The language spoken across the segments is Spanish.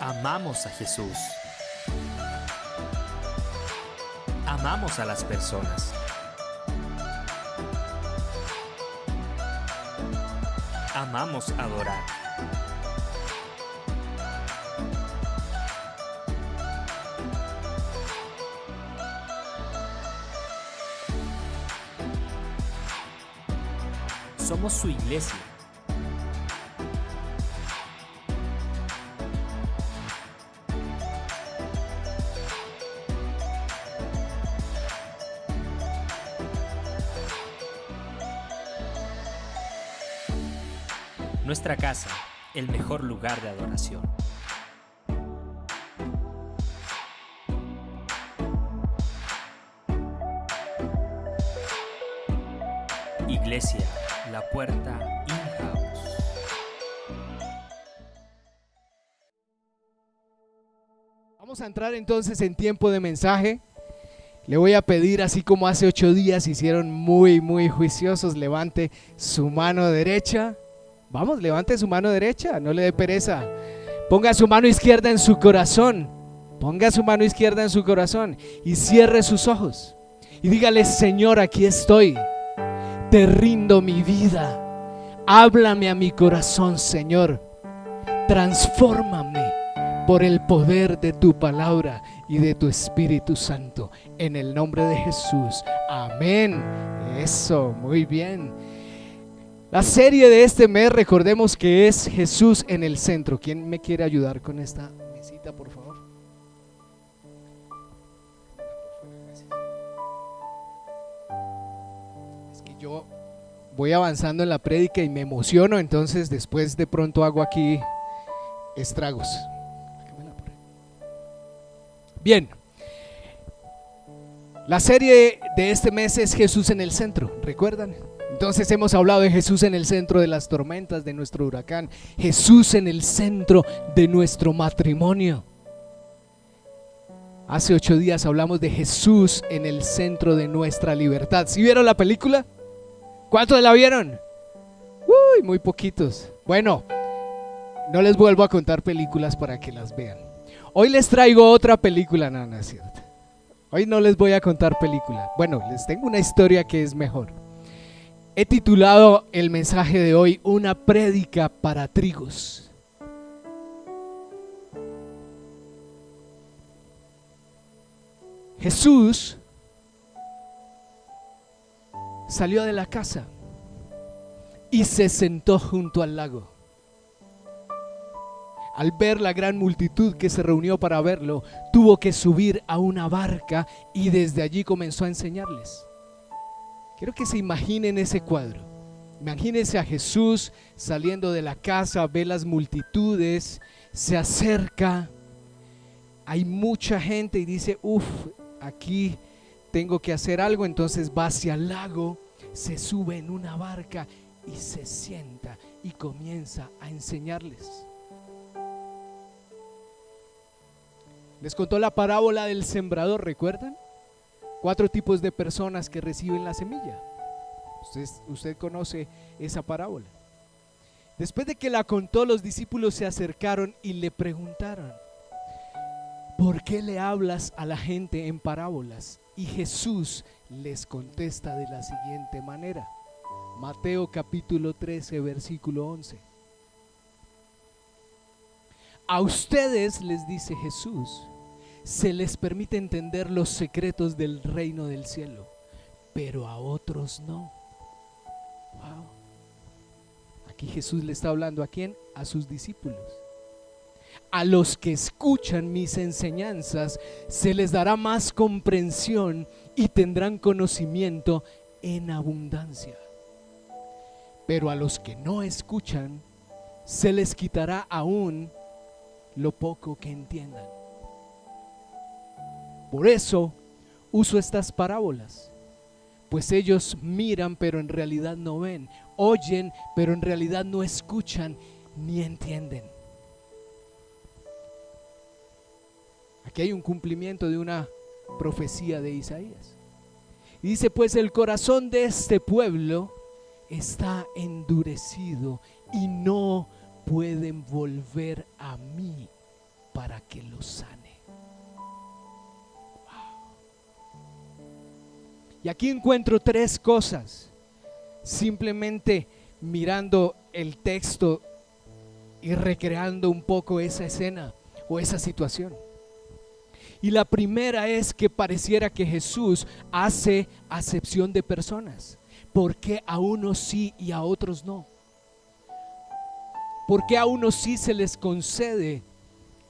Amamos a Jesús. Amamos a las personas. Amamos adorar. Somos su iglesia. Nuestra casa, el mejor lugar de adoración. Iglesia, la puerta in-house. Vamos a entrar entonces en tiempo de mensaje. Le voy a pedir, así como hace 8 días hicieron muy juiciosos, levante su mano derecha. Vamos, levante su mano derecha, no le dé pereza. Ponga su mano izquierda en su corazón. Ponga su mano izquierda en su corazón y cierre sus ojos. Y dígale: Señor, aquí estoy. Te rindo mi vida. Háblame a mi corazón, Señor. Transfórmame por el poder de tu palabra y de tu Espíritu Santo. En el nombre de Jesús. Amén. Eso, muy bien. La serie de este mes, recordemos que es Jesús en el centro. ¿Quién me quiere ayudar con esta mesita, por favor? Es que yo voy avanzando en la prédica y me emociono, entonces después de pronto hago aquí estragos. Bien, la serie de este mes es Jesús en el centro, ¿recuerdan? Entonces hemos hablado de Jesús en el centro de las tormentas, de nuestro huracán, Jesús en el centro de nuestro matrimonio. Hace 8 días hablamos de Jesús en el centro de nuestra libertad. ¿Sí vieron la película? ¿Cuántos la vieron? Uy, muy poquitos. Bueno, no les vuelvo a contar películas para que las vean. Hoy les traigo otra película, no es cierto. Hoy no les voy a contar película. Bueno, les tengo una historia que es mejor. He titulado el mensaje de hoy: una prédica para trigos. Jesús salió de la casa y se sentó junto al lago. Al ver la gran multitud que se reunió para verlo, tuvo que subir a una barca y desde allí comenzó a enseñarles. Quiero que se imaginen ese cuadro. Imagínense a Jesús saliendo de la casa, ve las multitudes, se acerca, hay mucha gente y dice: aquí tengo que hacer algo. Entonces va hacia el lago, se sube en una barca y se sienta y comienza a enseñarles. Les contó la parábola del sembrador, ¿recuerdan? 4 tipos de personas que reciben la semilla. Usted conoce esa parábola. Después de que la contó, los discípulos se acercaron y le preguntaron: ¿por qué le hablas a la gente en parábolas? Y Jesús les contesta de la siguiente manera. Mateo capítulo 13, versículo 11. A ustedes, les dice Jesús, se les permite entender los secretos del reino del cielo, pero a otros no. Wow. Aquí Jesús le está hablando ¿a quién? A sus discípulos. A los que escuchan mis enseñanzas se les dará más comprensión y tendrán conocimiento en abundancia. Pero a los que no escuchan se les quitará aún lo poco que entiendan. Por eso uso estas parábolas, pues ellos miran pero en realidad no ven, oyen pero en realidad no escuchan ni entienden. Aquí hay un cumplimiento de una profecía de Isaías. Y dice: pues el corazón de este pueblo está endurecido y no pueden volver a mí para que los sane. Y aquí encuentro tres cosas, simplemente mirando el texto y recreando un poco esa escena o esa situación. Y la primera es que pareciera que Jesús hace acepción de personas. ¿Por qué a unos sí y a otros no? ¿Por qué a unos sí se les concede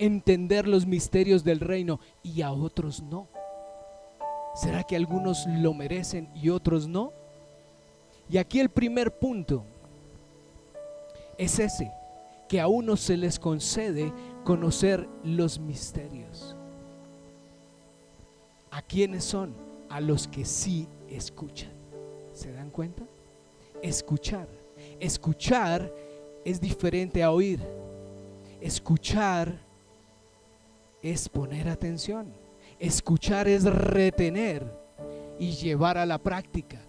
entender los misterios del reino y a otros no? ¿Será que algunos lo merecen y otros no? Y aquí el primer punto es ese, que a unos se les concede conocer los misterios. ¿A quiénes son? A los que sí escuchan. ¿Se dan cuenta? Escuchar. Escuchar es diferente a oír. Escuchar es poner atención. Escuchar es retener y llevar a la práctica.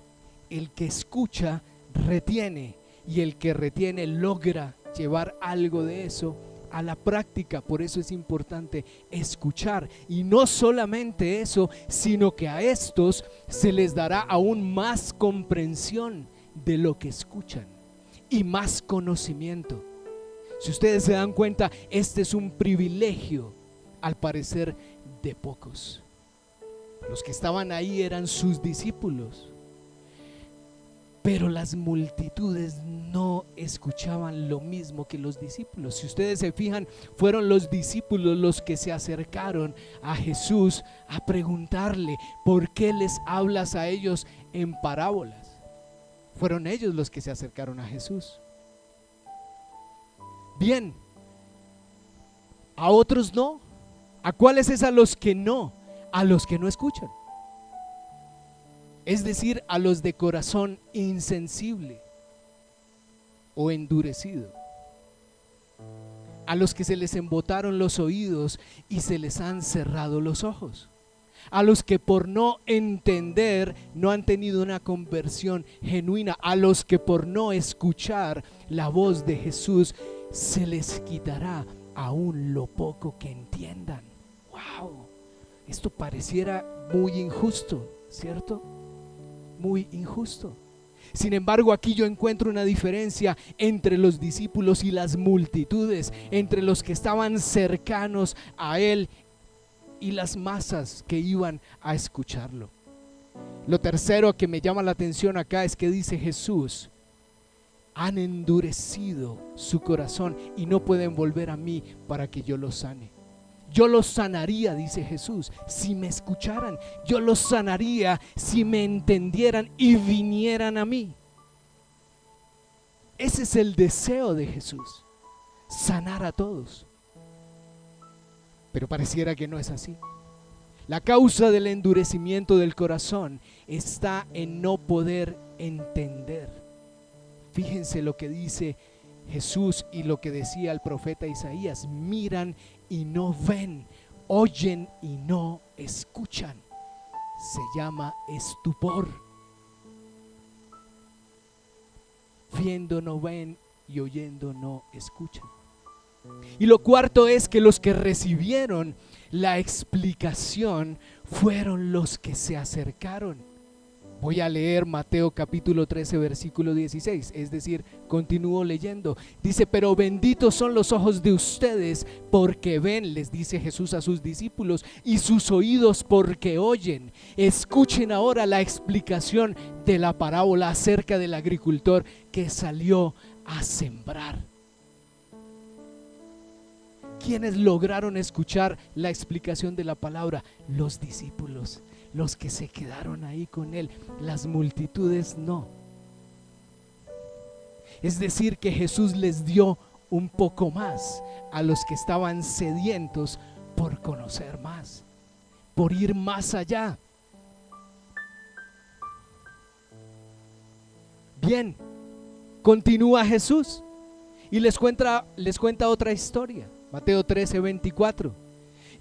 El que escucha retiene, y el que retiene logra llevar algo de eso a la práctica. Por eso es importante escuchar, y no solamente eso, sino que a estos se les dará aún más comprensión de lo que escuchan y más conocimiento. Si ustedes se dan cuenta, este es un privilegio al parecer de pocos. Los que estaban ahí eran sus discípulos, pero las multitudes no escuchaban lo mismo que los discípulos. Si ustedes se fijan, fueron los discípulos los que se acercaron a Jesús a preguntarle: ¿por qué les hablas a ellos en parábolas? Fueron ellos los que se acercaron a Jesús. Bien, a otros no. ¿A cuáles es a los que no? A los que no escuchan. Es decir, a los de corazón insensible o endurecido. A los que se les embotaron los oídos y se les han cerrado los ojos. A los que por no entender no han tenido una conversión genuina. A los que por no escuchar la voz de Jesús se les quitará aún lo poco que entiendan. ¡Wow! Esto pareciera muy injusto, ¿cierto? Muy injusto. Sin embargo, aquí yo encuentro una diferencia entre los discípulos y las multitudes, entre los que estaban cercanos a él y las masas que iban a escucharlo. Lo tercero que me llama la atención acá es que dice Jesús: han endurecido su corazón y no pueden volver a mí para que yo los sane. Yo los sanaría, dice Jesús, si me escucharan. Yo los sanaría si me entendieran y vinieran a mí. Ese es el deseo de Jesús, sanar a todos. Pero pareciera que no es así. La causa del endurecimiento del corazón está en no poder entender. Fíjense lo que dice Jesús y lo que decía el profeta Isaías: miran y no ven, oyen y no escuchan. Se llama estupor. Viendo no ven y oyendo no escuchan. Y lo cuarto es que los que recibieron la explicación fueron los que se acercaron. Voy a leer Mateo capítulo 13 versículo 16, es decir, continúo leyendo. Dice: pero benditos son los ojos de ustedes porque ven, les dice Jesús a sus discípulos, y sus oídos porque oyen. Escuchen ahora la explicación de la parábola acerca del agricultor que salió a sembrar. ¿Quiénes lograron escuchar la explicación de la palabra? Los discípulos, los que se quedaron ahí con él. Las multitudes no. Es decir, que Jesús les dio un poco más a los que estaban sedientos por conocer más, por ir más allá. Bien, continúa Jesús y les cuenta otra historia. Mateo 13, 24.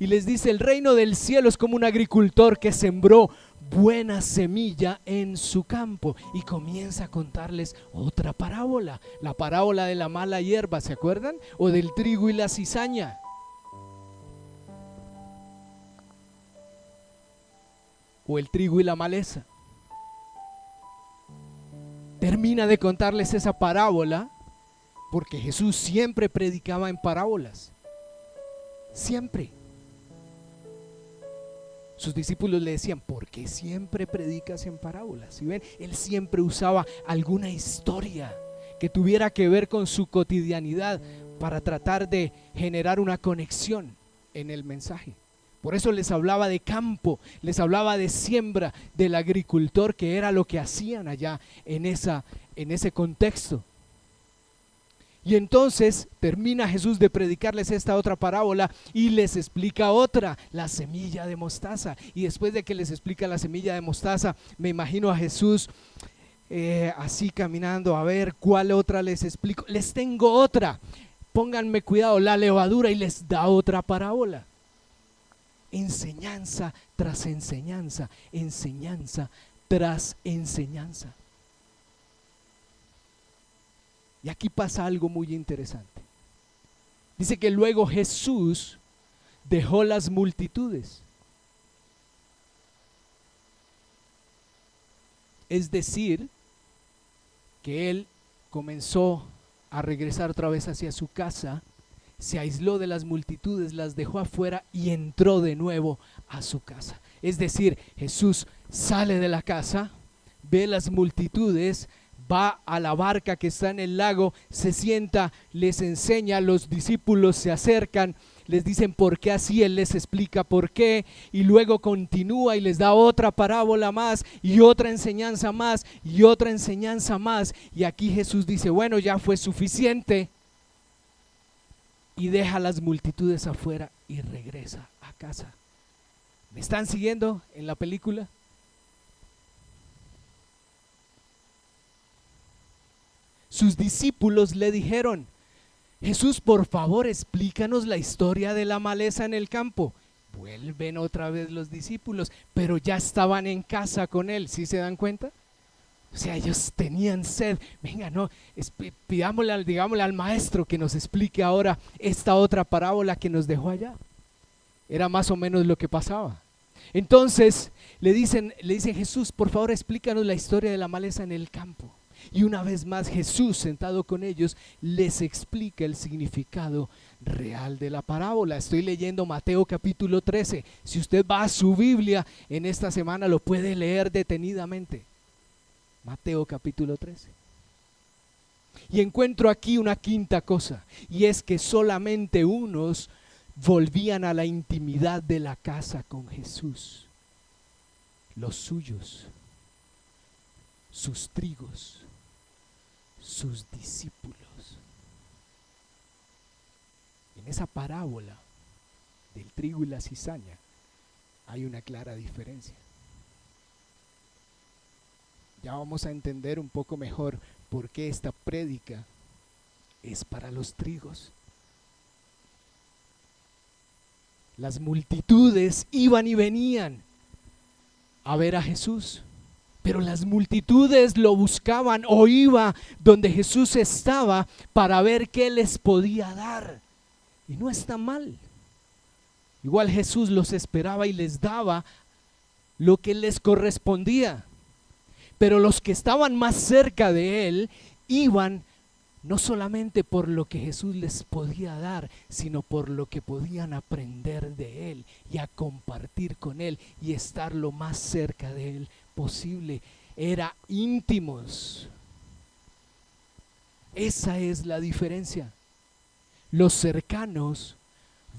Y les dice: el reino del cielo es como un agricultor que sembró buena semilla en su campo. Y comienza a contarles otra parábola, la parábola de la mala hierba, ¿se acuerdan? O del trigo y la cizaña. o el trigo y la maleza. Termina de contarles esa parábola, porque Jesús siempre predicaba en parábolas. Siempre. Sus discípulos le decían: ¿por qué siempre predicas en parábolas? ¿Sí ven? Él siempre usaba alguna historia que tuviera que ver con su cotidianidad para tratar de generar una conexión en el mensaje. Por eso les hablaba de campo, les hablaba de siembra, del agricultor, que era lo que hacían allá en ese contexto. Y entonces termina Jesús de predicarles esta otra parábola y les explica otra, la semilla de mostaza. Y después de que les explica la semilla de mostaza, me imagino a Jesús así caminando, a ver cuál otra les explico. Les tengo otra, pónganme cuidado, la levadura, y les da otra parábola. Enseñanza tras enseñanza, enseñanza tras enseñanza. Y aquí pasa algo muy interesante. Dice que luego Jesús dejó las multitudes. Es decir, que él comenzó a regresar otra vez hacia su casa, se aisló de las multitudes, las dejó afuera y entró de nuevo a su casa. Es decir, Jesús sale de la casa, ve las multitudes, va a la barca que está en el lago, se sienta, les enseña, los discípulos se acercan, les dicen por qué así, él les explica por qué, y luego continúa y les da otra parábola más, y otra enseñanza más, y otra enseñanza más, y aquí Jesús dice: bueno, ya fue suficiente, y deja a las multitudes afuera y regresa a casa. ¿Me están siguiendo en la película? Sus discípulos le dijeron: Jesús, por favor, explícanos la historia de la maleza en el campo. Vuelven otra vez los discípulos, pero ya estaban en casa con él. ¿Sí se dan cuenta? O sea, ellos tenían sed. Venga, no, digámosle al maestro que nos explique ahora esta otra parábola que nos dejó allá. Era más o menos lo que pasaba. Entonces le dicen: Jesús, por favor, explícanos la historia de la maleza en el campo. Y una vez más Jesús, sentado con ellos, les explica el significado real de la parábola. Estoy leyendo Mateo capítulo 13. Si usted va a su Biblia en esta semana, lo puede leer detenidamente. Mateo capítulo 13. Y encuentro aquí una quinta cosa, y es que solamente unos volvían a la intimidad de la casa con Jesús: los suyos, sus trigos, sus discípulos. En esa parábola del trigo y la cizaña hay una clara diferencia. Ya vamos a entender un poco mejor por qué esta prédica es para los trigos. Las multitudes iban y venían a ver a Jesús, pero las multitudes lo buscaban o iba donde Jesús estaba para ver qué les podía dar. Y no está mal. Igual Jesús los esperaba y les daba lo que les correspondía. Pero los que estaban más cerca de él iban no solamente por lo que Jesús les podía dar, sino por lo que podían aprender de él y a compartir con él y estar lo más cerca de él posible. Era íntimos. Esa es la diferencia. Los cercanos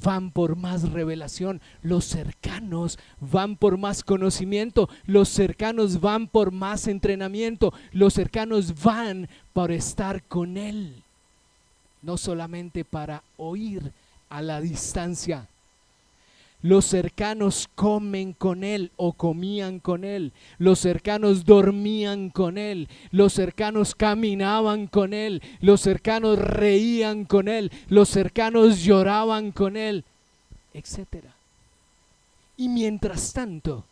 van por más revelación, los cercanos van por más conocimiento, los cercanos van por más entrenamiento, los cercanos van por estar con él, no solamente para oír a la distancia. Los cercanos comen con él o comían con él. Los cercanos dormían con él. Los cercanos caminaban con él. Los cercanos reían con él. Los cercanos lloraban con él, etc. Y mientras tanto,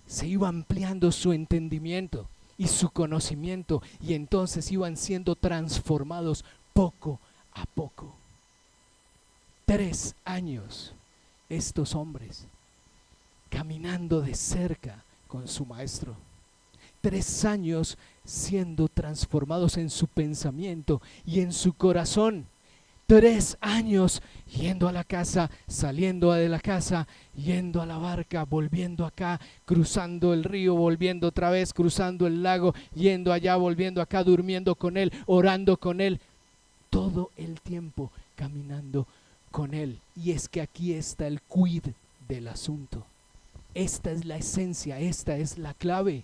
se iba ampliando su entendimiento y su conocimiento, y entonces iban siendo transformados poco a poco. 3 años. Estos hombres caminando de cerca con su maestro. 3 años siendo transformados en su pensamiento y en su corazón. 3 años yendo a la casa, saliendo de la casa, yendo a la barca, volviendo acá, cruzando el río, volviendo otra vez, cruzando el lago, yendo allá, volviendo acá, durmiendo con él, orando con él. Todo el tiempo caminando con él. Y es que aquí está el quid del asunto. Esta es la esencia, esta es la clave.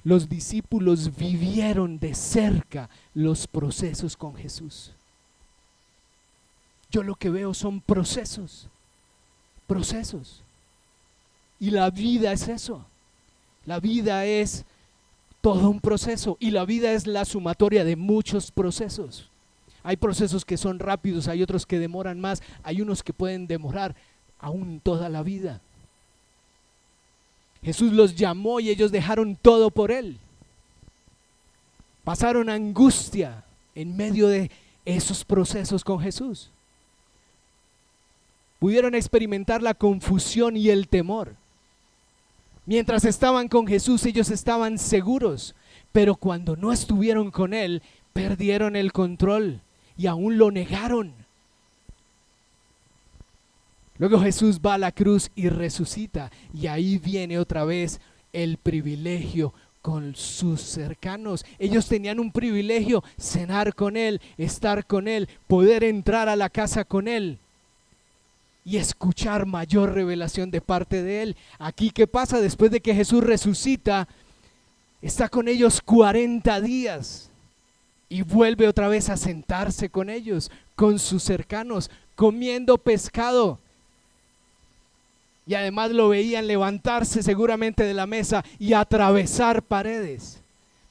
Los discípulos vivieron de cerca los procesos con Jesús. Yo lo que veo son procesos. Y la vida es eso. La vida es todo un proceso y la vida es la sumatoria de muchos procesos. Hay procesos que son rápidos, hay otros que demoran más, hay unos que pueden demorar aún toda la vida. Jesús los llamó y ellos dejaron todo por él. Pasaron angustia en medio de esos procesos con Jesús. Pudieron experimentar la confusión y el temor. Mientras estaban con Jesús, ellos estaban seguros, pero cuando no estuvieron con él, perdieron el control y aún lo negaron. Luego Jesús va a la cruz y resucita, y ahí viene otra vez el privilegio con sus cercanos. Ellos tenían un privilegio: cenar con él, estar con él, poder entrar a la casa con él y escuchar mayor revelación de parte de él. Aquí, ¿qué pasa? Después de que Jesús resucita, está con ellos 40 días y vuelve otra vez a sentarse con ellos, con sus cercanos, comiendo pescado. Y además lo veían levantarse seguramente de la mesa y atravesar paredes,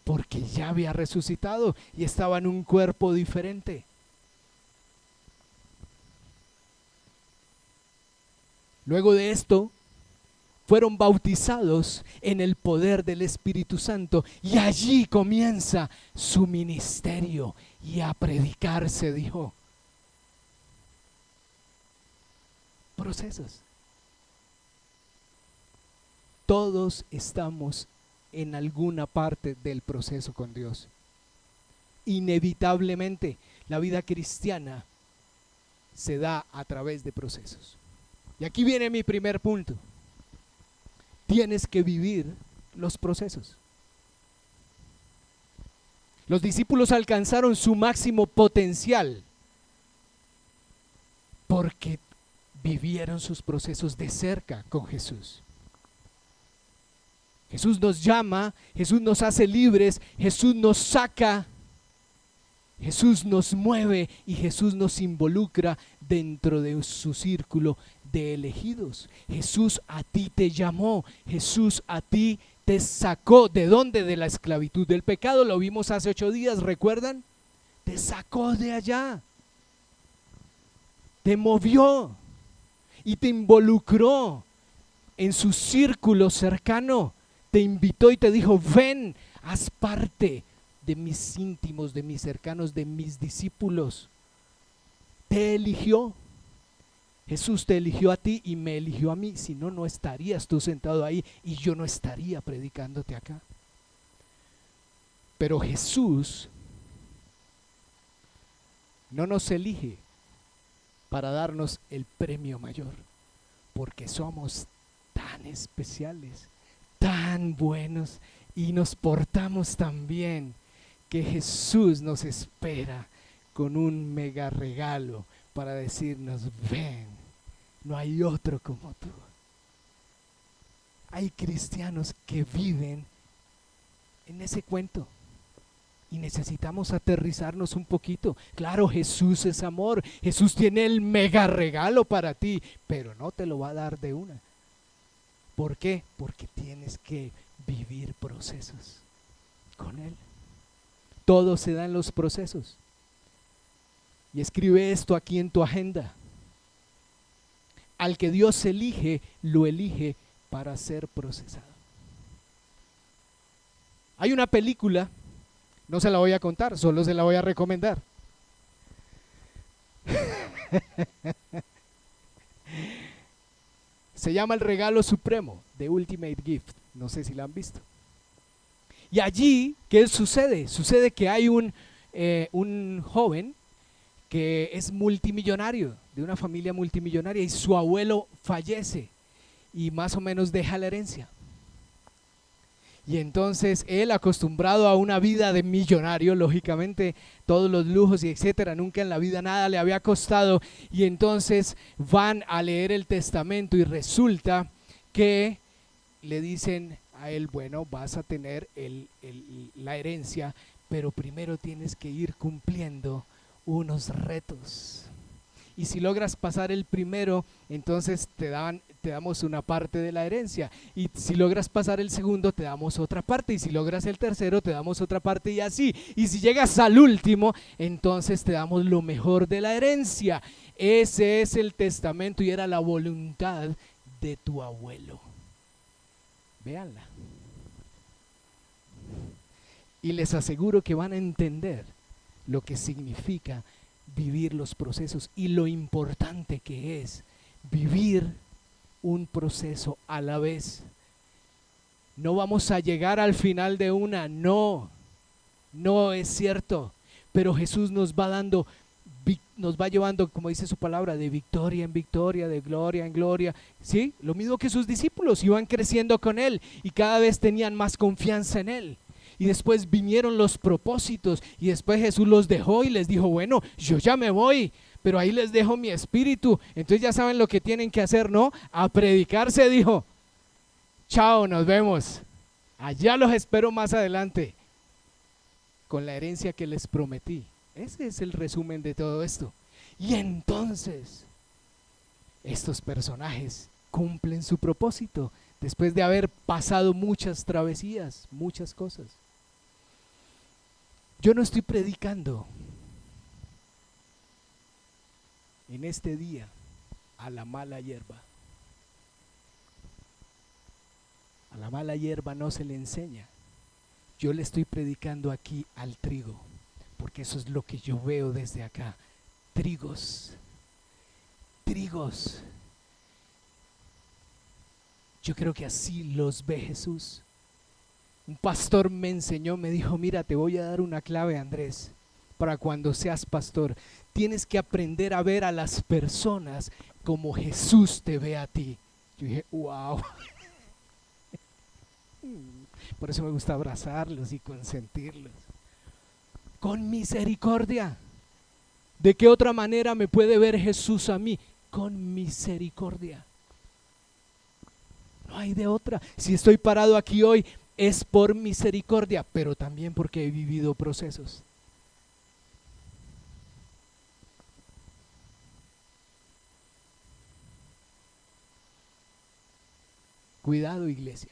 porque ya había resucitado y estaba en un cuerpo diferente. Luego de esto, fueron bautizados en el poder del Espíritu Santo y allí comienza su ministerio y a predicar, se dijo. Procesos. Todos estamos en alguna parte del proceso con Dios. Inevitablemente, la vida cristiana se da a través de procesos. Y aquí viene mi primer punto. Tienes que vivir los procesos. Los discípulos alcanzaron su máximo potencial porque vivieron sus procesos de cerca con Jesús. Jesús nos llama, Jesús nos hace libres, Jesús nos saca, Jesús nos mueve y Jesús nos involucra dentro de su círculo de elegidos. Jesús a ti te llamó, Jesús a ti te sacó. ¿De dónde? De la esclavitud del pecado. Lo vimos hace 8 días, ¿recuerdan? Te sacó de allá, te movió y te involucró en su círculo cercano. Te invitó y te dijo: ven, haz parte de mis íntimos, de mis cercanos, de mis discípulos. Te eligió. Jesús te eligió a ti y me eligió a mí. Si no, no estarías tú sentado ahí y yo no estaría predicándote acá. Pero Jesús no nos elige para darnos el premio mayor, porque somos tan especiales, tan buenos y nos portamos tan bien, que Jesús nos espera con un mega regalo para decirnos: ven, no hay otro como tú. Hay cristianos que viven en ese cuento y necesitamos aterrizarnos un poquito. Claro, Jesús es amor, Jesús tiene el mega regalo para ti, pero no te lo va a dar de una. ¿Por qué? Porque tienes que vivir procesos con Él. Todo se da en los procesos. Y escribe esto aquí en tu agenda. Al que Dios elige, lo elige para ser procesado. Hay una película, no se la voy a contar, solo se la voy a recomendar. Se llama El Regalo Supremo, The Ultimate Gift. No sé si la han visto. Y allí, ¿qué sucede? Sucede que hay un joven que es multimillonario, de una familia multimillonaria, y su abuelo fallece y más o menos deja la herencia. Y entonces él, acostumbrado a una vida de millonario, lógicamente todos los lujos y etcétera, nunca en la vida nada le había costado, y entonces van a leer el testamento y resulta que le dicen a él, bueno, vas a tener la herencia, pero primero tienes que ir cumpliendo unos retos. Y si logras pasar el primero, entonces te damos una parte de la herencia. Y si logras pasar el segundo, te damos otra parte. Y si logras el tercero, te damos otra parte, y así. Y si llegas al último, entonces te damos lo mejor de la herencia. Ese es el testamento y era la voluntad de tu abuelo. Véanla. Y les aseguro que van a entender lo que significa vivir los procesos y lo importante que es vivir un proceso a la vez. No vamos a llegar al final de una, no es cierto, pero Jesús nos va llevando, como dice su palabra, de victoria en victoria, de gloria en gloria. ¿Sí? Lo mismo que sus discípulos, iban creciendo con él y cada vez tenían más confianza en él. Y después vinieron los propósitos y después Jesús los dejó y les dijo, bueno, yo ya me voy, pero ahí les dejo mi espíritu. Entonces ya saben lo que tienen que hacer, ¿no? A predicar, se dijo. Chao, nos vemos. Allá los espero más adelante con la herencia que les prometí. Ese es el resumen de todo esto. Y entonces estos personajes cumplen su propósito después de haber pasado muchas travesías, muchas cosas. Yo no estoy predicando en este día a la mala hierba. A la mala hierba no se le enseña. Yo le estoy predicando aquí al trigo, porque eso es lo que yo veo desde acá. Trigos. Yo creo que así los ve Jesús. Un pastor me enseñó, me dijo, mira, te voy a dar una clave, Andrés, para cuando seas pastor. Tienes que aprender a ver a las personas como Jesús te ve a ti. Yo dije, wow. Por eso me gusta abrazarlos y consentirlos. Con misericordia. ¿De qué otra manera me puede ver Jesús a mí? Con misericordia. No hay de otra. Si estoy parado aquí hoy, es por misericordia, pero también porque he vivido procesos. Cuidado, iglesia.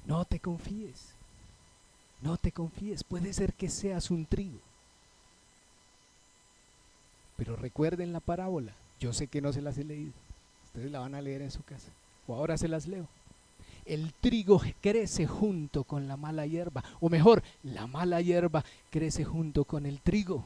No te confíes. No te confíes. Puede ser que seas un trigo. Pero recuerden la parábola. Yo sé que no se las he leído. Ustedes la van a leer en su casa. O ahora se las leo. El trigo crece junto con la mala hierba, o mejor, la mala hierba crece junto con el trigo.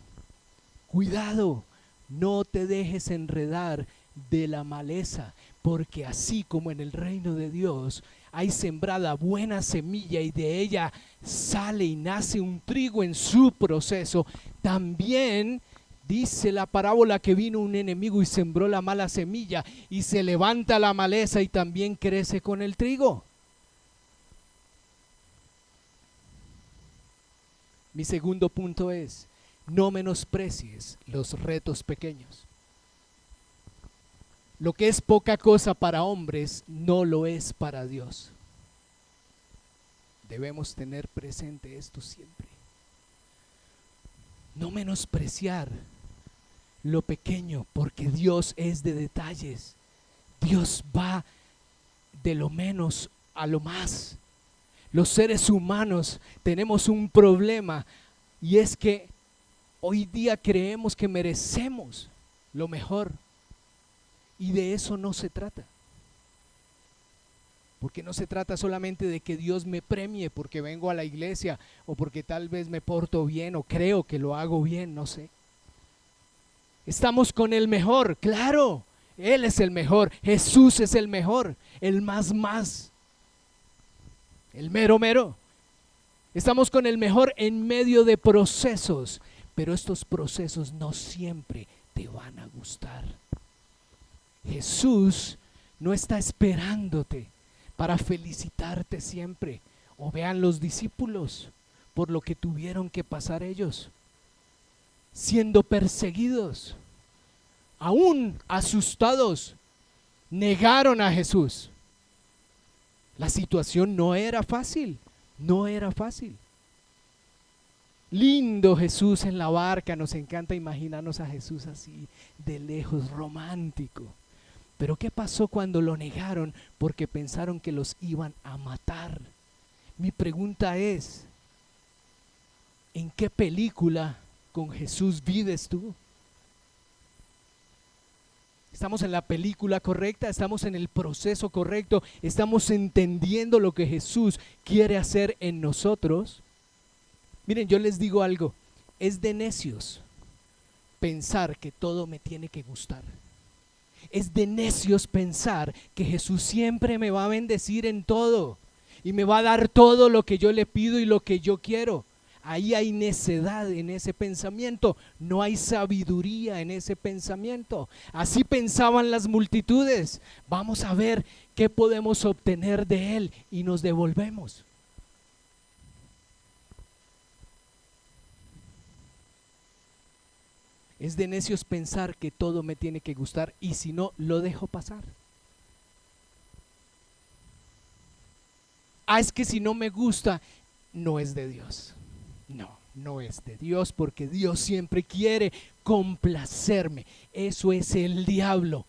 Cuidado, no te dejes enredar de la maleza, porque así como en el reino de Dios hay sembrada buena semilla y de ella sale y nace un trigo en su proceso, también dice la parábola que vino un enemigo y sembró la mala semilla y se levanta la maleza y también crece con el trigo. Mi segundo punto es, no menosprecies los retos pequeños. Lo que es poca cosa para hombres, no lo es para Dios. Debemos tener presente esto siempre. No menospreciar lo pequeño, porque Dios es de detalles. Dios va de lo menos a lo más. Los seres humanos tenemos un problema, y es que hoy día creemos que merecemos lo mejor, y de eso no se trata. Porque no se trata solamente de que Dios me premie porque vengo a la iglesia o porque tal vez me porto bien o creo que lo hago bien, no sé. Estamos con el mejor, claro, Él es el mejor, Jesús es el mejor, el más, el mero. Estamos con el mejor en medio de procesos, pero estos procesos no siempre te van a gustar. Jesús no está esperándote para felicitarte siempre. O vean los discípulos por lo que tuvieron que pasar ellos, siendo perseguidos, aún asustados, negaron a Jesús. La situación no era fácil. Lindo Jesús en la barca, nos encanta imaginarnos a Jesús así, de lejos, romántico. Pero ¿qué pasó cuando lo negaron? Porque pensaron que los iban a matar. Mi pregunta es, ¿en qué película con Jesús vives tú? ¿Estamos en la película correcta? ¿Estamos en el proceso correcto? ¿Estamos entendiendo lo que Jesús quiere hacer en nosotros? Miren, yo les digo algo, es de necios pensar que todo me tiene que gustar. Es de necios pensar que Jesús siempre me va a bendecir en todo y me va a dar todo lo que yo le pido y lo que yo quiero. Ahí hay necedad en ese pensamiento, no hay sabiduría en ese pensamiento. Así pensaban las multitudes. Vamos a ver qué podemos obtener de Él y nos devolvemos. Es de necios pensar que todo me tiene que gustar y si no, lo dejo pasar. Es que si no me gusta, no es de Dios. No es de Dios, porque Dios siempre quiere complacerme. Eso es el diablo.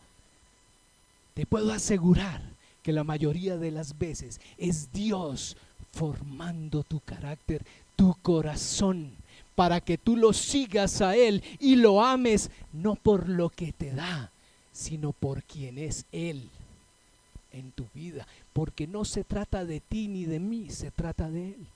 Te puedo asegurar que la mayoría de las veces es Dios formando tu carácter, tu corazón, para que tú lo sigas a Él y lo ames, no por lo que te da, sino por quien es Él en tu vida. Porque no se trata de ti ni de mí, se trata de Él.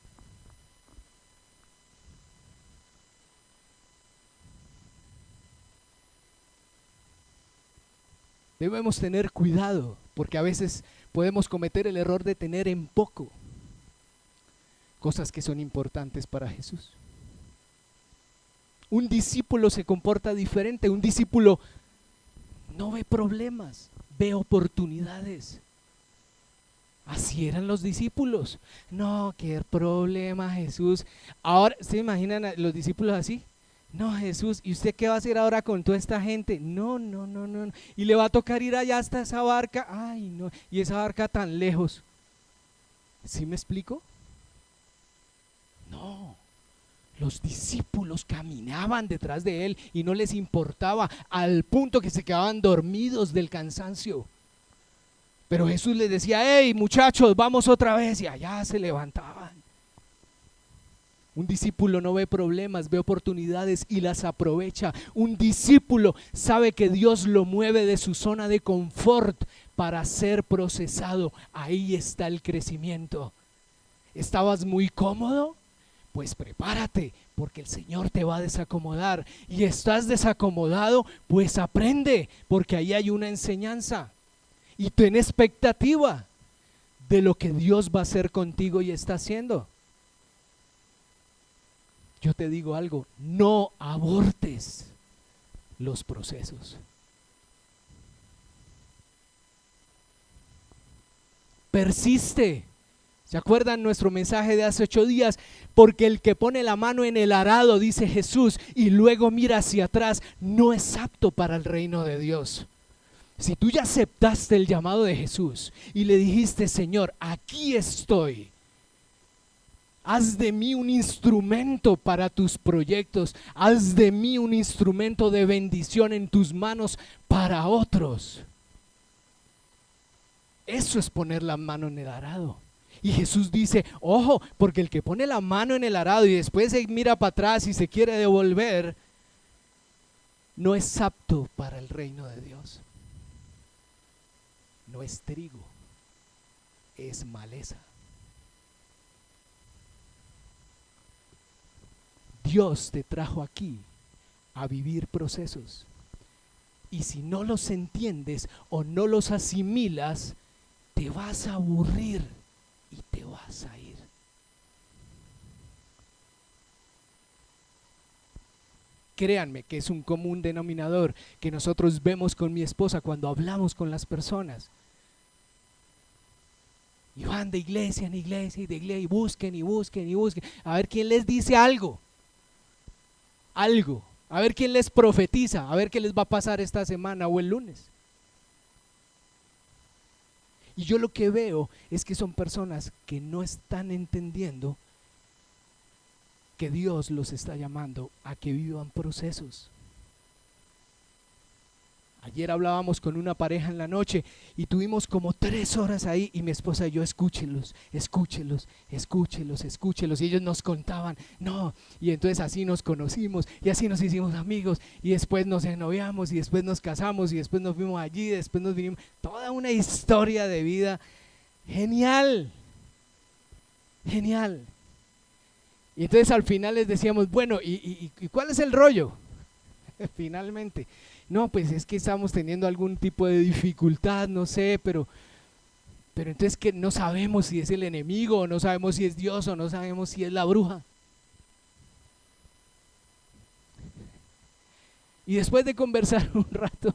Debemos tener cuidado, porque a veces podemos cometer el error de tener en poco cosas que son importantes para Jesús. Un discípulo se comporta diferente, un discípulo no ve problemas, ve oportunidades. Así eran los discípulos. No, qué problema, Jesús. Ahora, ¿se imaginan a los discípulos así? No, Jesús, ¿y usted qué va a hacer ahora con toda esta gente? No. Y le va a tocar ir allá hasta esa barca. Ay, no. Y esa barca tan lejos. ¿Sí me explico? No. Los discípulos caminaban detrás de Él y no les importaba, al punto que se quedaban dormidos del cansancio. Pero Jesús les decía: hey, muchachos, vamos otra vez. Y allá se levantaban. Un discípulo no ve problemas, ve oportunidades y las aprovecha. Un discípulo sabe que Dios lo mueve de su zona de confort para ser procesado. Ahí está el crecimiento. ¿Estabas muy cómodo? Pues prepárate, porque el Señor te va a desacomodar. Y estás desacomodado, pues aprende, porque ahí hay una enseñanza. Y ten expectativa de lo que Dios va a hacer contigo y está haciendo. Yo te digo algo, no abortes los procesos. Persiste. ¿Se acuerdan nuestro mensaje de hace 8 días? Porque el que pone la mano en el arado, dice Jesús, y luego mira hacia atrás, no es apto para el reino de Dios. Si tú ya aceptaste el llamado de Jesús y le dijiste: Señor, aquí estoy, haz de mí un instrumento para tus proyectos, haz de mí un instrumento de bendición en tus manos para otros. Eso es poner la mano en el arado. Y Jesús dice: ojo, porque el que pone la mano en el arado y después se mira para atrás y se quiere devolver, no es apto para el reino de Dios. No es trigo, es maleza. Dios te trajo aquí a vivir procesos. Y si no los entiendes o no los asimilas, te vas a aburrir y te vas a ir. Créanme que es un común denominador que nosotros vemos con mi esposa cuando hablamos con las personas. Y van de iglesia en iglesia y de iglesia y busquen y busquen y busquen. A ver quién les dice algo. Algo. A ver quién les profetiza. A ver qué les va a pasar esta semana o el lunes. Y yo lo que veo es que son personas que no están entendiendo que Dios los está llamando a que vivan procesos. Ayer hablábamos con una pareja en la noche y tuvimos como 3 horas ahí y mi esposa y yo, escúchenlos. Y ellos nos contaban, no, y entonces así nos conocimos y así nos hicimos amigos y después nos ennoviamos y después nos casamos y después nos fuimos allí, después nos vinimos. Toda una historia de vida genial, genial. Y entonces al final les decíamos, bueno, ¿y cuál es el rollo? Finalmente. No, pues es que estamos teniendo algún tipo de dificultad, no sé, pero entonces que no sabemos si es el enemigo, o no sabemos si es Dios, o no sabemos si es la bruja. Y después de conversar un rato,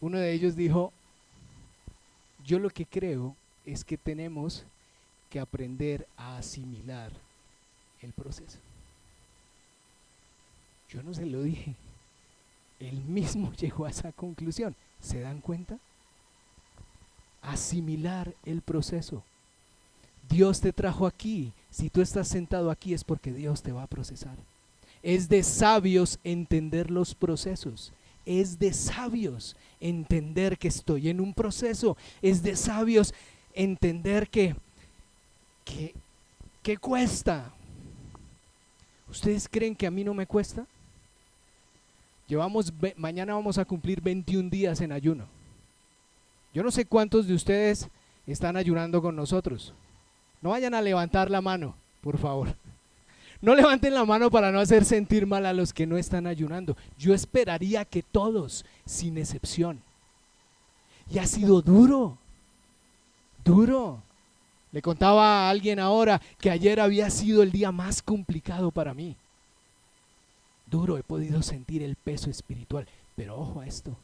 uno de ellos dijo, yo lo que creo es que tenemos que aprender a asimilar el proceso. Yo no se lo dije, él mismo llegó a esa conclusión. ¿Se dan cuenta? Asimilar el proceso. Dios te trajo aquí. Si tú estás sentado aquí es porque Dios te va a procesar. Es de sabios entender los procesos. Es de sabios entender que estoy en un proceso. Es de sabios entender que cuesta. ¿Ustedes creen que a mí no me cuesta? Mañana vamos a cumplir 21 días en ayuno. Yo no sé cuántos de ustedes están ayunando con nosotros. No vayan a levantar la mano, por favor. No levanten la mano para no hacer sentir mal a los que no están ayunando. Yo esperaría que todos, sin excepción. Y ha sido duro, duro. Le contaba a alguien ahora que ayer había sido el día más complicado para mí. Duro, he podido sentir el peso espiritual, pero ojo a esto,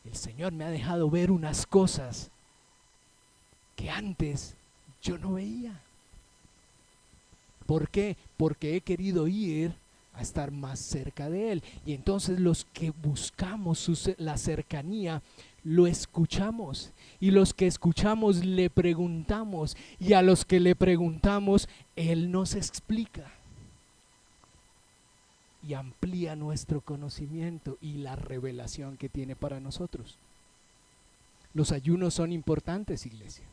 el Señor me ha dejado ver unas cosas que antes yo no veía. ¿Por qué? Porque he querido ir a estar más cerca de Él, y entonces los que buscamos la cercanía, lo escuchamos, y los que escuchamos le preguntamos, y a los que le preguntamos, Él nos explica. Y amplía nuestro conocimiento y la revelación que tiene para nosotros. Los ayunos son importantes, iglesia.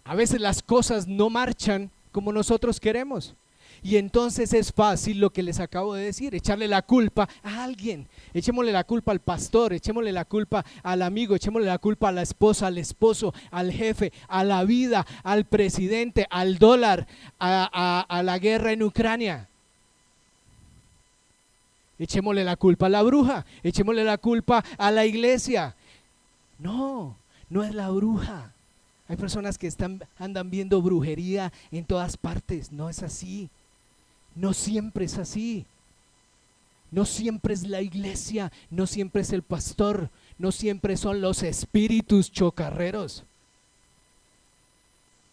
A veces las cosas no marchan como nosotros queremos. Y entonces es fácil lo que les acabo de decir, echarle la culpa a alguien. Echémosle la culpa al pastor, echémosle la culpa al amigo, echémosle la culpa a la esposa, al esposo, al jefe, a la vida, al presidente, al dólar, a la guerra en Ucrania. Echémosle la culpa a la bruja, echémosle la culpa a la iglesia. No, no es la bruja. Hay personas que andan viendo brujería en todas partes. No es así. No siempre es así. No siempre es la iglesia, no siempre es el pastor, no siempre son los espíritus chocarreros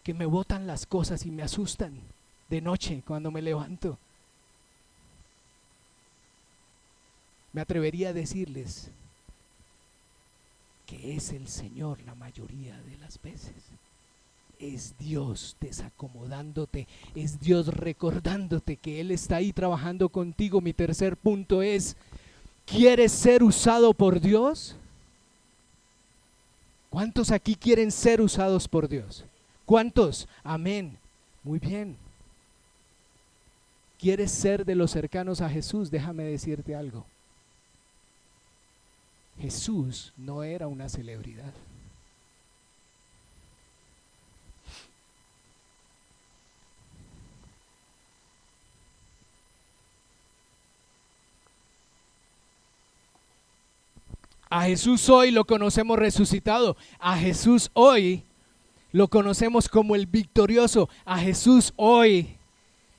que me botan las cosas y me asustan de noche cuando me levanto. Me atrevería a decirles que es el Señor la mayoría de las veces. Es Dios desacomodándote, es Dios recordándote que Él está ahí trabajando contigo. Mi tercer punto es, ¿quieres ser usado por Dios? ¿Cuántos aquí quieren ser usados por Dios? ¿Cuántos? Amén. Muy bien. ¿Quieres ser de los cercanos a Jesús? Déjame decirte algo. Jesús no era una celebridad. A Jesús hoy lo conocemos resucitado. A Jesús hoy lo conocemos como el victorioso. A Jesús hoy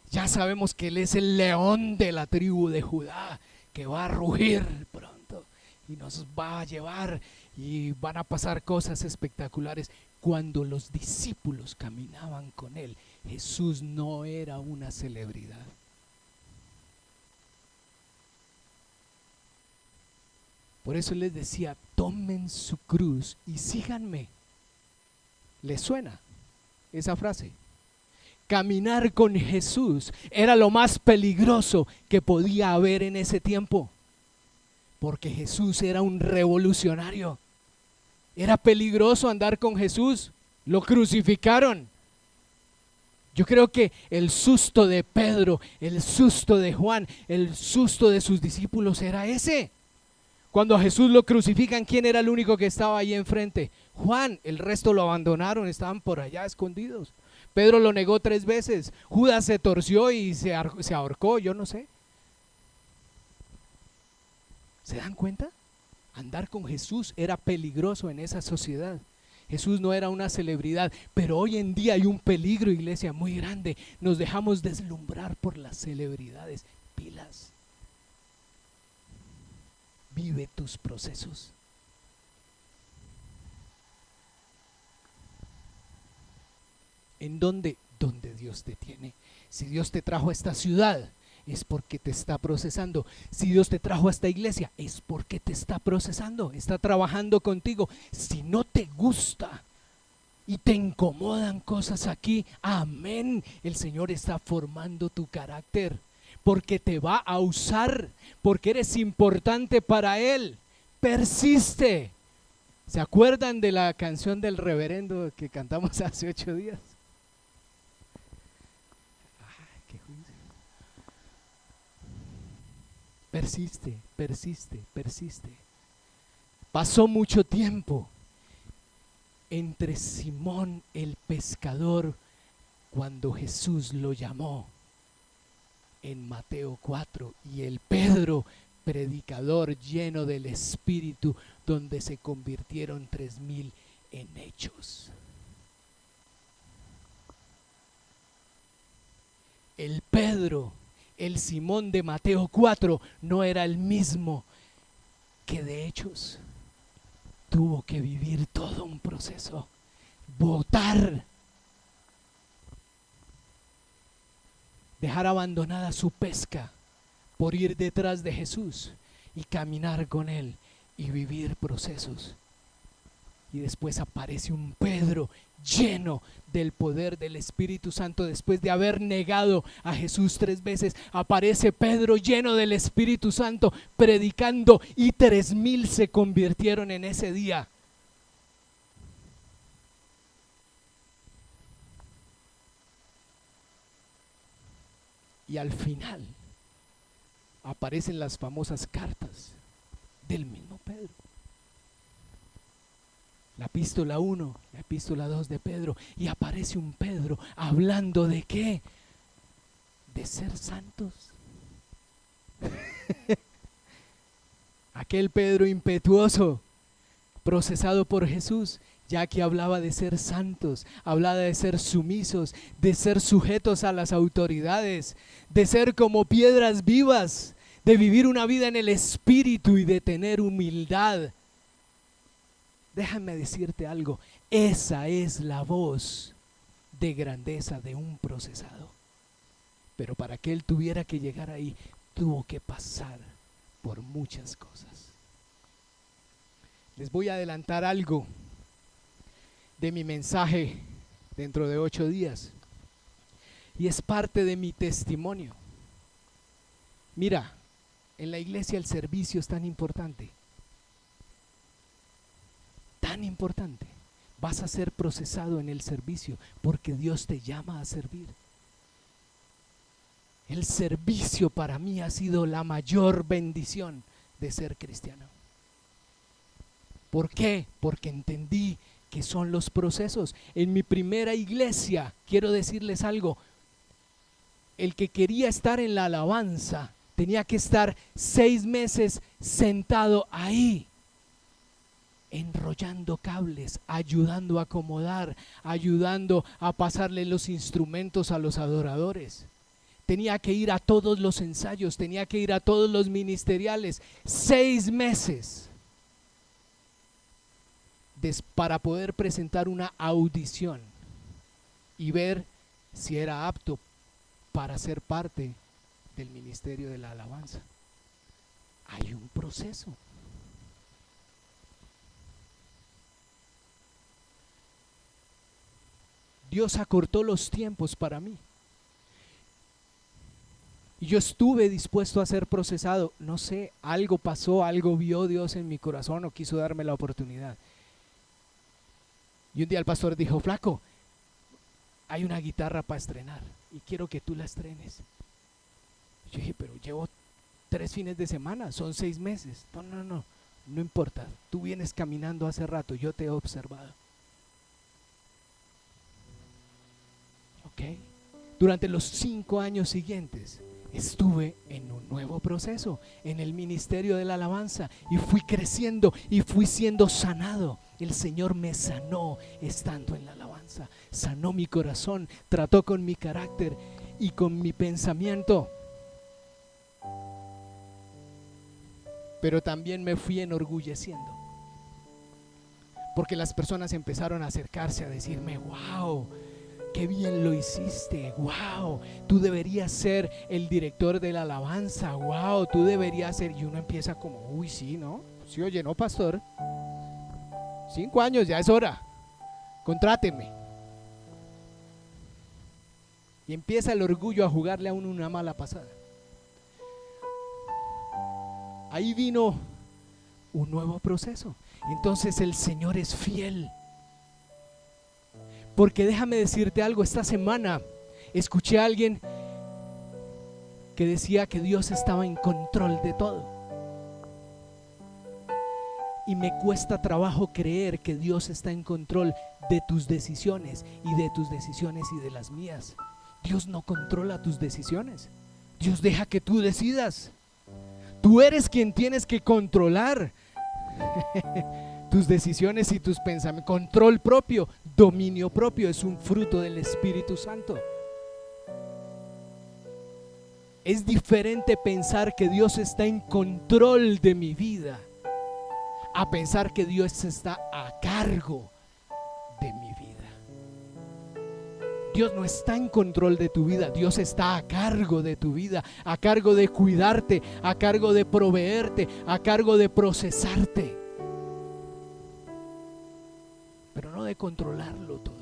ya sabemos que Él es el león de la tribu de Judá, que va a rugir pronto y nos va a llevar y van a pasar cosas espectaculares. Cuando los discípulos caminaban con Él, Jesús no era una celebridad. Por eso les decía, tomen su cruz y síganme. ¿Les suena esa frase? Caminar con Jesús era lo más peligroso que podía haber en ese tiempo, porque Jesús era un revolucionario. Era peligroso andar con Jesús. Lo crucificaron. Yo creo que el susto de Pedro, el susto de Juan, el susto de sus discípulos era ese. Cuando a Jesús lo crucifican, ¿quién era el único que estaba ahí enfrente? Juan. El resto lo abandonaron, estaban por allá escondidos. Pedro lo negó 3 veces. Judas se torció y se ahorcó, yo no sé. ¿Se dan cuenta? Andar con Jesús era peligroso en esa sociedad. Jesús no era una celebridad, pero hoy en día hay un peligro, iglesia, muy grande. Nos dejamos deslumbrar por las celebridades. Pilas. Vive tus procesos. ¿En dónde? Donde Dios te tiene. Si Dios te trajo a esta ciudad, es porque te está procesando. Si Dios te trajo a esta iglesia, es porque te está procesando, está trabajando contigo. Si no te gusta y te incomodan cosas aquí, amén, el Señor está formando tu carácter, porque te va a usar, porque eres importante para Él. Persiste. ¿Se acuerdan de la canción del reverendo que cantamos hace 8 días? Persiste, persiste, persiste. Pasó mucho tiempo entre Simón el pescador cuando Jesús lo llamó en Mateo 4 y el Pedro predicador lleno del Espíritu, donde se convirtieron 3,000 en Hechos. El Pedro, el Simón de Mateo 4 no era el mismo que de Hechos. Tuvo que vivir todo un proceso, votar, dejar abandonada su pesca por ir detrás de Jesús y caminar con Él y vivir procesos. Y después aparece un Pedro lleno del poder del Espíritu Santo. Después de haber negado a Jesús 3 veces, aparece Pedro lleno del Espíritu Santo predicando y 3,000 se convirtieron en ese día. Y al final aparecen las famosas cartas del mismo Pedro. La epístola 1, la epístola 2 de Pedro, y aparece un Pedro hablando de ¿qué? De ser santos. Aquel Pedro impetuoso, procesado por Jesús, ya que hablaba de ser santos, hablaba de ser sumisos, de ser sujetos a las autoridades, de ser como piedras vivas, de vivir una vida en el Espíritu y de tener humildad. Déjame decirte algo, esa es la voz de grandeza de un procesado. Pero para que él tuviera que llegar ahí, tuvo que pasar por muchas cosas. Les voy a adelantar algo de mi mensaje dentro de 8 días. Y es parte de mi testimonio. Mira, en la iglesia el servicio es tan importante. Tan importante. Vas a ser procesado en el servicio porque Dios te llama a servir. El servicio para mí ha sido la mayor bendición de ser cristiano. ¿Por qué? Porque entendí que son los procesos. En mi primera iglesia, quiero decirles algo, el que quería estar en la alabanza tenía que estar 6 meses sentado ahí. enrollando cables, ayudando a acomodar, ayudando a pasarle los instrumentos a los adoradores. Tenía que ir a todos los ensayos, tenía que ir a todos los ministeriales, 6 meses para poder presentar una audición y ver si era apto para ser parte del ministerio de la alabanza. Hay un proceso. Dios acortó los tiempos para mí. Y yo estuve dispuesto a ser procesado. No sé, algo pasó, algo vio Dios en mi corazón o quiso darme la oportunidad. Y un día el pastor dijo: flaco, hay una guitarra para estrenar y quiero que tú la estrenes. Yo dije: pero llevo 3 fines de semana, son 6 meses. No importa, tú vienes caminando hace rato, yo te he observado. Ok, durante los 5 años siguientes estuve en un nuevo proceso en el ministerio de la alabanza y fui creciendo y fui siendo sanado. El Señor me sanó estando en la alabanza, sanó mi corazón, trató con mi carácter y con mi pensamiento. Pero también me fui enorgulleciendo, porque las personas empezaron a acercarse a decirme: wow, qué bien lo hiciste, wow, tú deberías ser el director de la alabanza, wow, tú deberías ser. Y uno empieza como: uy, sí, ¿no? Sí, oye, no, pastor, 5 años, ya es hora, contráteme. Y empieza el orgullo a jugarle a uno una mala pasada. Ahí vino un nuevo proceso. Entonces el Señor es fiel. Porque déjame decirte algo, esta semana escuché a alguien que decía que Dios estaba en control de todo. Y me cuesta trabajo creer que Dios está en control de tus decisiones y de tus decisiones y de las mías. Dios no controla tus decisiones. Dios deja que tú decidas. Tú eres quien tienes que controlar tus decisiones y tus pensamientos. Control propio, dominio propio es un fruto del Espíritu Santo. Es diferente pensar que Dios está en control de mi vida a pensar que Dios está a cargo de mi vida. Dios no está en control de tu vida, Dios está a cargo de tu vida, a cargo de cuidarte, a cargo de proveerte, a cargo de procesarte, pero no de controlarlo todo.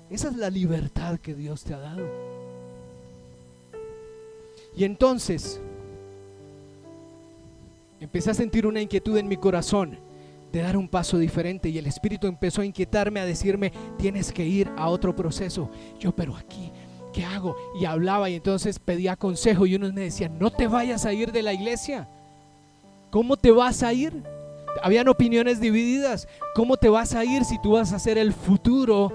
Esa es la libertad que Dios te ha dado. Y entonces empecé a sentir una inquietud en mi corazón de dar un paso diferente, y el Espíritu empezó a inquietarme, a decirme: tienes que ir a otro proceso. Yo: pero aquí, ¿qué hago? Y hablaba, y entonces pedía consejo, y unos me decían: no te vayas a ir de la iglesia. ¿Cómo te vas a ir? Habían opiniones divididas. ¿Cómo te vas a ir si tú vas a ser el futuro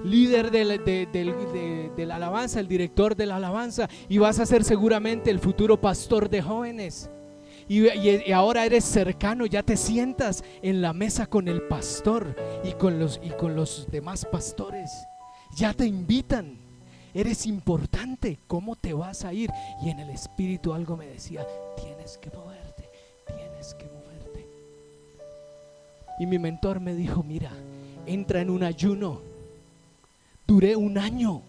líder de la alabanza, el director de la alabanza, y vas a ser seguramente el futuro pastor de jóvenes? Y ahora eres cercano, ya te sientas en la mesa con el pastor y con los demás pastores, ya te invitan, eres importante. ¿Cómo te vas a ir? Y en el Espíritu algo me decía: tienes que moverte, tienes que moverte. Y mi mentor me dijo: mira, entra en un ayuno. Duré un año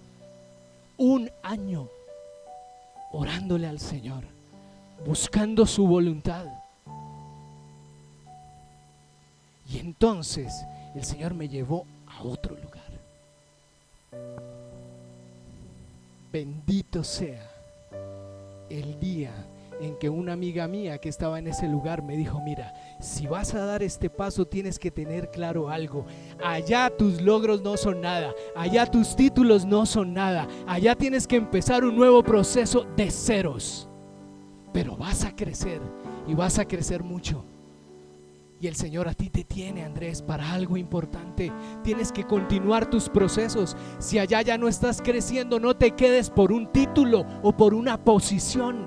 orándole al Señor, buscando su voluntad. Y entonces el Señor me llevó a otro lugar. Bendito sea el día en que una amiga mía que estaba en ese lugar me dijo: mira, si vas a dar este paso tienes que tener claro algo. Allá tus logros no son nada, allá tus títulos no son nada, allá tienes que empezar un nuevo proceso de ceros. Pero vas a crecer, y vas a crecer mucho. Y el Señor a ti te tiene, Andrés, para algo importante. Tienes que continuar tus procesos. Si allá ya no estás creciendo, no te quedes por un título o por una posición,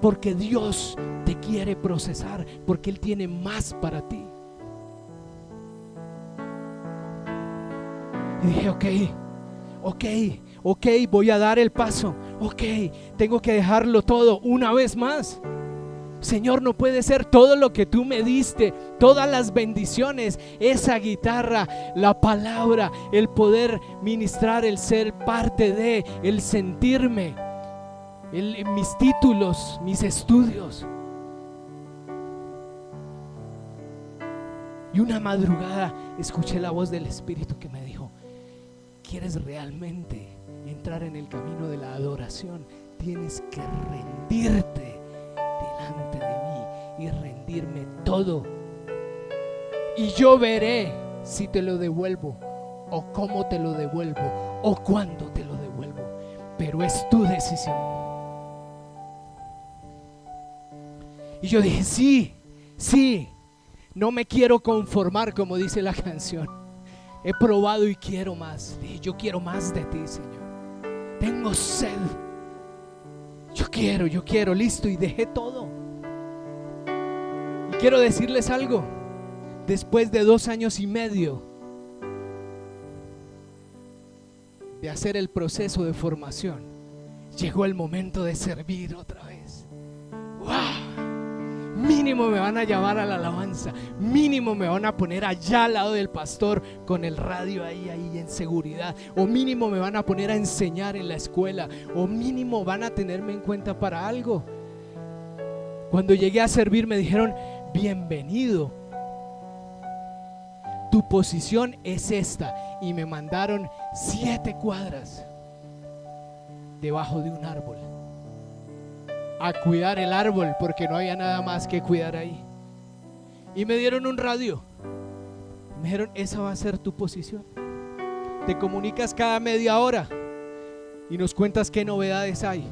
porque Dios te quiere procesar, porque Él tiene más para ti. Y dije, ok, voy a dar el paso. Tengo que dejarlo todo una vez más. Señor, no puede ser todo lo que tú me diste, todas las bendiciones, esa guitarra, la palabra, el poder ministrar, el ser parte de, el sentirme, mis títulos, mis estudios. Y una madrugada escuché la voz del Espíritu que me dijo: ¿quieres realmente entrar en el camino de la adoración? Tienes que rendirte delante de mí y rendirme todo. Y yo veré si te lo devuelvo, o cómo te lo devuelvo, o cuándo te lo devuelvo. Pero es tu decisión. Y yo dije, sí, no me quiero conformar, como dice la canción. He probado y quiero más. Dije, yo quiero más de ti, Señor. Tengo sed. Yo quiero, listo. Y dejé todo. Y quiero decirles algo. Después de 2 años y medio de hacer el proceso de formación, llegó el momento de servir otra vez. ¡Wow! Mínimo me van a llevar a la alabanza, mínimo me van a poner allá al lado del pastor con el radio ahí en seguridad, o mínimo me van a poner a enseñar en la escuela, o mínimo van a tenerme en cuenta para algo. Cuando llegué a servir me dijeron: bienvenido, tu posición es esta, y me mandaron 7 cuadras debajo de un árbol a cuidar el árbol, porque no había nada más que cuidar ahí. Y me dieron un radio. Me dijeron: esa va a ser tu posición. Te comunicas cada media hora y nos cuentas qué novedades hay.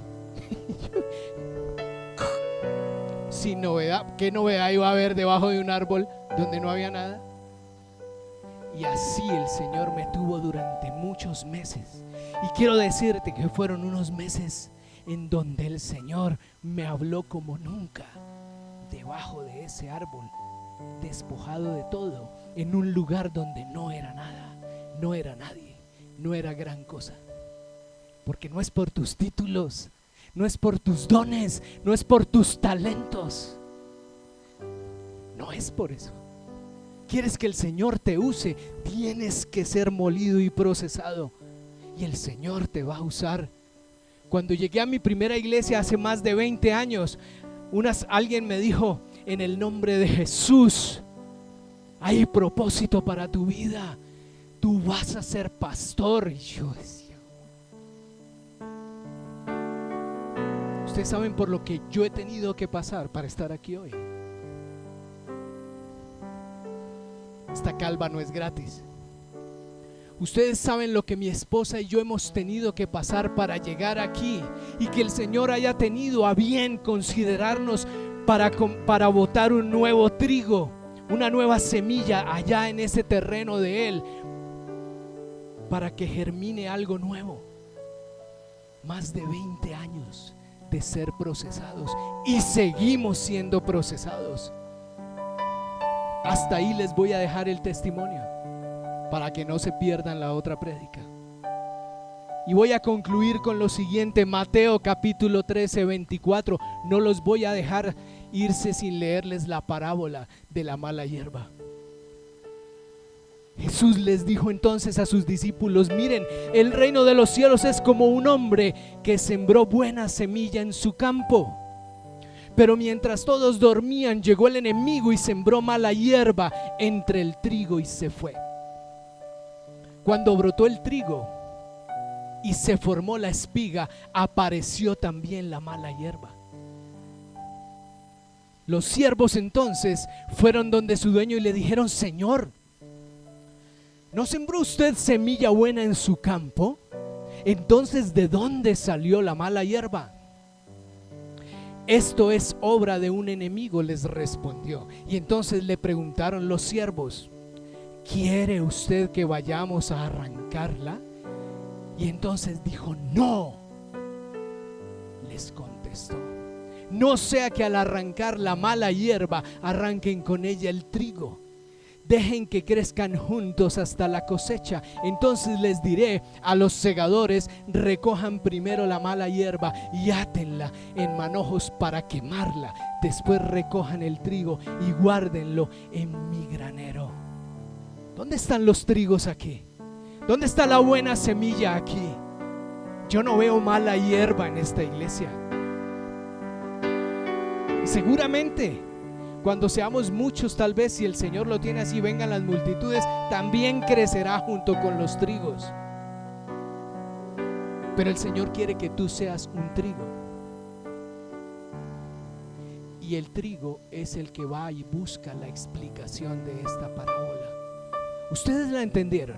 Sin novedad, ¿qué novedad iba a haber debajo de un árbol donde no había nada? Y así el Señor me tuvo durante muchos meses. Y quiero decirte que fueron unos meses en donde el Señor me habló como nunca, debajo de ese árbol, despojado de todo, en un lugar donde no era nada, no era nadie, no era gran cosa. Porque no es por tus títulos, no es por tus dones, no es por tus talentos, no es por eso. Quieres que el Señor te use, tienes que ser molido y procesado, y el Señor te va a usar. Cuando llegué a mi primera iglesia hace más de 20 años, alguien me dijo: en el nombre de Jesús hay propósito para tu vida, tú vas a ser pastor. Y yo decía: ustedes saben por lo que yo he tenido que pasar para estar aquí hoy. Esta calva no es gratis. Ustedes saben lo que mi esposa y yo hemos tenido que pasar para llegar aquí, y que el Señor haya tenido a bien considerarnos para botar un nuevo trigo, una nueva semilla allá en ese terreno de Él, para que germine algo nuevo. Más de 20 años de ser procesados, y seguimos siendo procesados. Hasta ahí les voy a dejar el testimonio, para que no se pierdan la otra prédica. Y voy a concluir con lo siguiente: Mateo capítulo 13, 24. No los voy a dejar irse sin leerles la parábola de la mala hierba. Jesús les dijo entonces a sus discípulos: miren, el reino de los cielos es como un hombre que sembró buena semilla en su campo. Pero mientras todos dormían, llegó el enemigo y sembró mala hierba entre el trigo y se fue. Cuando brotó el trigo y se formó la espiga, apareció también la mala hierba. Los siervos entonces fueron donde su dueño y le dijeron: Señor, ¿no sembró usted semilla buena en su campo? Entonces, ¿de dónde salió la mala hierba? Esto es obra de un enemigo, les respondió. Y entonces le preguntaron los siervos: ¿quiere usted que vayamos a arrancarla? Y entonces dijo: no. Les contestó: no sea que al arrancar la mala hierba arranquen con ella el trigo. Dejen que crezcan juntos hasta la cosecha. Entonces les diré a los segadores: recojan primero la mala hierba y átenla en manojos para quemarla. Después recojan el trigo y guárdenlo en mi granero. ¿Dónde están los trigos aquí? ¿Dónde está la buena semilla aquí? Yo no veo mala hierba en esta iglesia. Y seguramente cuando seamos muchos, tal vez, si el Señor lo tiene así, vengan las multitudes, también crecerá junto con los trigos. Pero el Señor quiere que tú seas un trigo. Y el trigo es el que va y busca la explicación de esta parábola. ¿Ustedes la entendieron?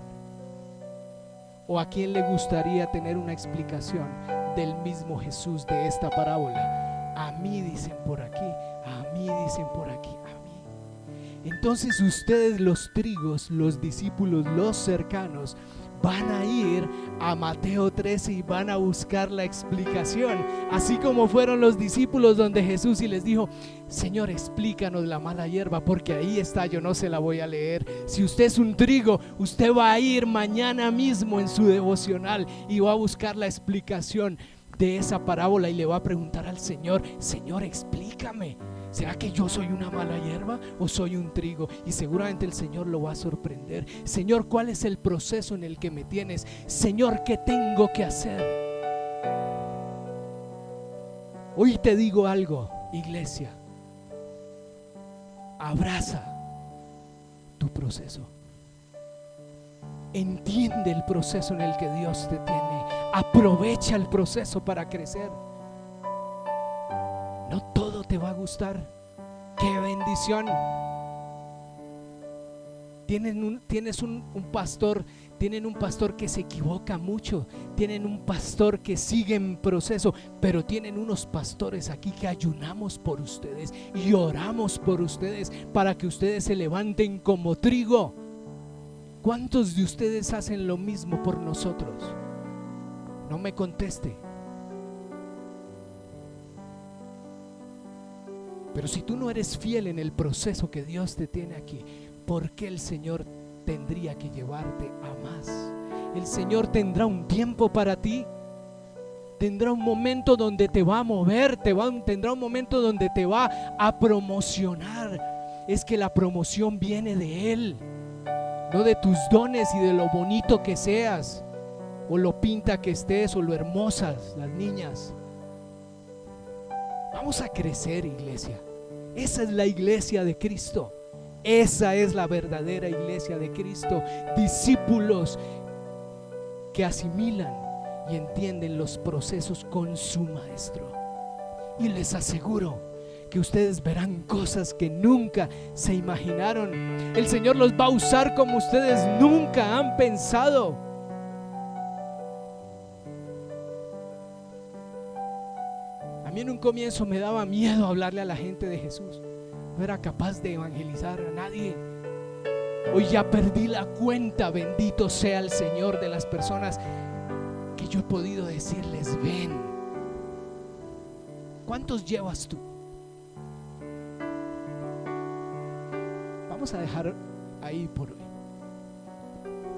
¿O a quién le gustaría tener una explicación del mismo Jesús de esta parábola? A mí dicen por aquí, a mí dicen por aquí, a mí. Entonces ustedes, los trigos, los discípulos, los cercanos, van a ir a Mateo 13 y van a buscar la explicación, así como fueron los discípulos donde Jesús y les dijo: Señor, explícanos la mala hierba, porque ahí está, yo no se la voy a leer. Si usted es un trigo, usted va a ir mañana mismo en su devocional y va a buscar la explicación de esa parábola y le va a preguntar al Señor: Señor, explícame, ¿será que yo soy una mala hierba o soy un trigo? Y seguramente el Señor lo va a sorprender. Señor, ¿cuál es el proceso en el que me tienes? Señor, ¿qué tengo que hacer? Hoy te digo algo, iglesia: abraza tu proceso. Entiende el proceso en el que Dios te tiene. Aprovecha el proceso para crecer. No todo te va a gustar. ¡Qué bendición! Tienen un pastor que se equivoca mucho, tienen un pastor que sigue en proceso, pero tienen unos pastores aquí que ayunamos por ustedes y oramos por ustedes para que ustedes se levanten como trigo. ¿Cuántos de ustedes hacen lo mismo por nosotros? No me conteste. Pero si tú no eres fiel en el proceso que Dios te tiene aquí, ¿por qué el Señor tendría que llevarte a más? El Señor tendrá un tiempo para ti. Tendrá un momento donde te va a mover, tendrá un momento donde te va a promocionar. Es que la promoción viene de Él, no de tus dones y de lo bonito que seas, o lo pinta que estés, o lo hermosas las niñas. Vamos a crecer, iglesia. Esa es la iglesia de Cristo. Esa es la verdadera iglesia de Cristo. Discípulos que asimilan y entienden los procesos con su maestro. Y les aseguro que ustedes verán cosas que nunca se imaginaron. El Señor los va a usar como ustedes nunca han pensado. A mí en un comienzo me daba miedo hablarle a la gente de Jesús. No era capaz de evangelizar a nadie. Hoy ya perdí la cuenta, bendito sea el Señor, de las personas que yo he podido decirles: ven. ¿Cuántos llevas tú? Vamos a dejar ahí por hoy.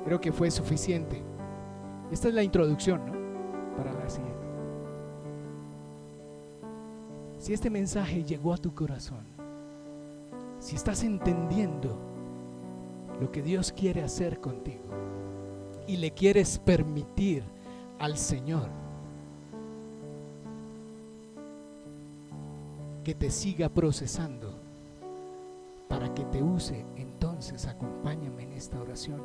Creo que fue suficiente. Esta es la introducción, ¿no? Para la siguiente. Si este mensaje llegó a tu corazón, si estás entendiendo lo que Dios quiere hacer contigo y le quieres permitir al Señor que te siga procesando para que te use, entonces acompáñame en esta oración.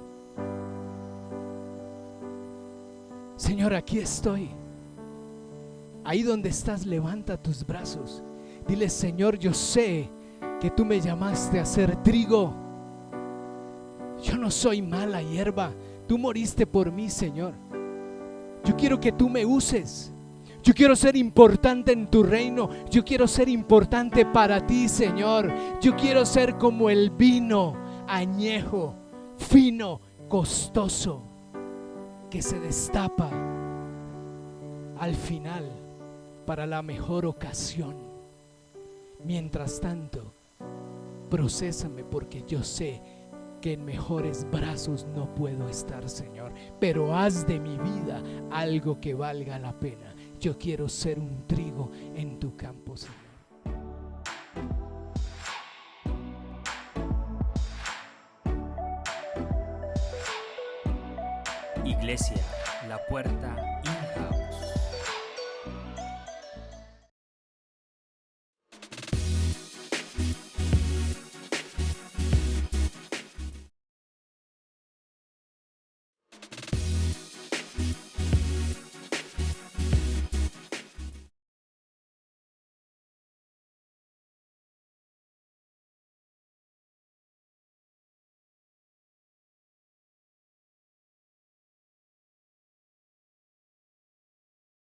Señor, aquí estoy. Ahí donde estás, levanta tus brazos. Dile: Señor, yo sé que tú me llamaste a ser trigo. Yo no soy mala hierba. Tú moriste por mí, Señor. Yo quiero que tú me uses. Yo quiero ser importante en tu reino. Yo quiero ser importante para ti, Señor. Yo quiero ser como el vino añejo, fino, costoso, que se destapa al final para la mejor ocasión. Mientras tanto, procésame, porque yo sé porque en mejores brazos no puedo estar, Señor. Pero haz de mi vida algo que valga la pena. Yo quiero ser un trigo en tu campo, Señor. Iglesia, la puerta